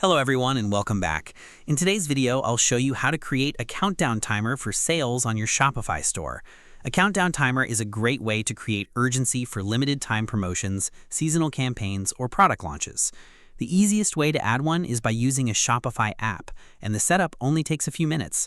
Hello everyone and welcome back. In today's video, I'll show you how to create a countdown timer for sales on your Shopify store. A countdown timer is a great way to create urgency for limited time promotions, seasonal campaigns, or product launches. The easiest way to add one is by using a Shopify app, and the setup only takes a few minutes.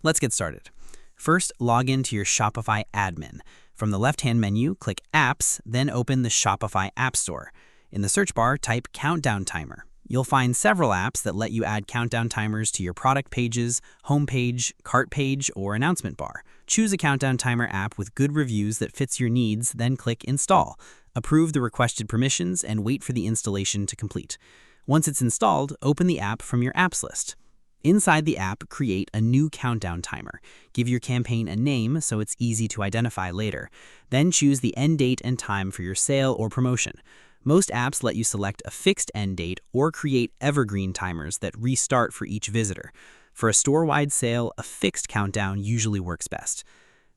Let's get started. First, log into your Shopify admin. From the left-hand menu, click Apps, then open the Shopify App Store. In the search bar, type Countdown Timer. You'll find several apps that let you add countdown timers to your product pages, homepage, cart page, or announcement bar. Choose a countdown timer app with good reviews that fits your needs, then click Install. Approve the requested permissions and wait for the installation to complete. Once it's installed, open the app from your apps list. Inside the app, create a new countdown timer. Give your campaign a name so it's easy to identify later. Then choose the end date and time for your sale or promotion. Most apps let you select a fixed end date or create evergreen timers that restart for each visitor. For a store-wide sale, a fixed countdown usually works best.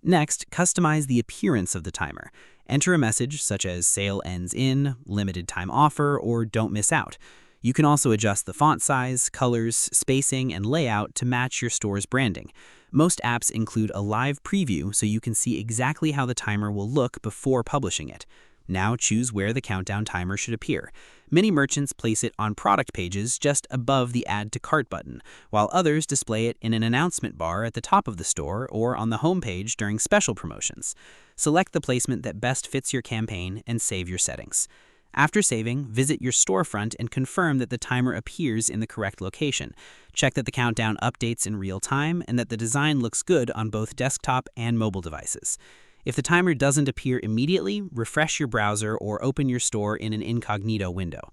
Next, customize the appearance of the timer. Enter a message such as "Sale ends in," "Limited time offer," or "Don't miss out." You can also adjust the font size, colors, spacing, and layout to match your store's branding. Most apps include a live preview so you can see exactly how the timer will look before publishing it. Now choose where the countdown timer should appear. Many merchants place it on product pages just above the Add to Cart button, while others display it in an announcement bar at the top of the store or on the home page during special promotions. Select the placement that best fits your campaign and save your settings. After saving, visit your storefront and confirm that the timer appears in the correct location. Check that the countdown updates in real time and that the design looks good on both desktop and mobile devices. If the timer doesn't appear immediately, refresh your browser or open your store in an incognito window.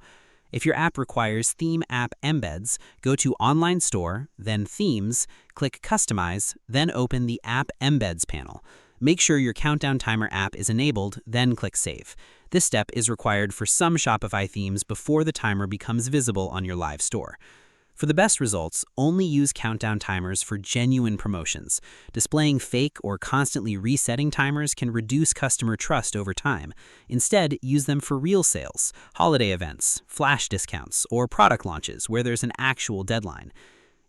If your app requires theme app embeds, go to Online Store, then Themes, click Customize, then open the App Embeds panel. Make sure your countdown timer app is enabled, then click Save. This step is required for some Shopify themes before the timer becomes visible on your live store. For the best results, only use countdown timers for genuine promotions. Displaying fake or constantly resetting timers can reduce customer trust over time. Instead, use them for real sales, holiday events, flash discounts, or product launches where there's an actual deadline.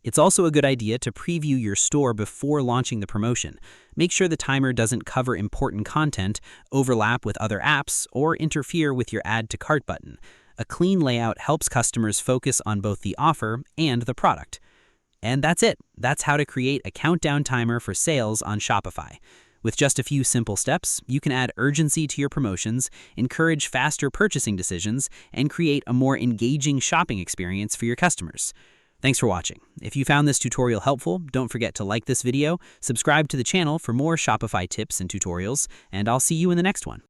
It's also a good idea to preview your store before launching the promotion. Make sure the timer doesn't cover important content, overlap with other apps, or interfere with your Add to Cart button. A clean layout helps customers focus on both the offer and the product. And that's it. That's how to create a countdown timer for sales on Shopify. With just a few simple steps, you can add urgency to your promotions, encourage faster purchasing decisions, and create a more engaging shopping experience for your customers. Thanks for watching. If you found this tutorial helpful, don't forget to like this video, subscribe to the channel for more Shopify tips and tutorials, and I'll see you in the next one.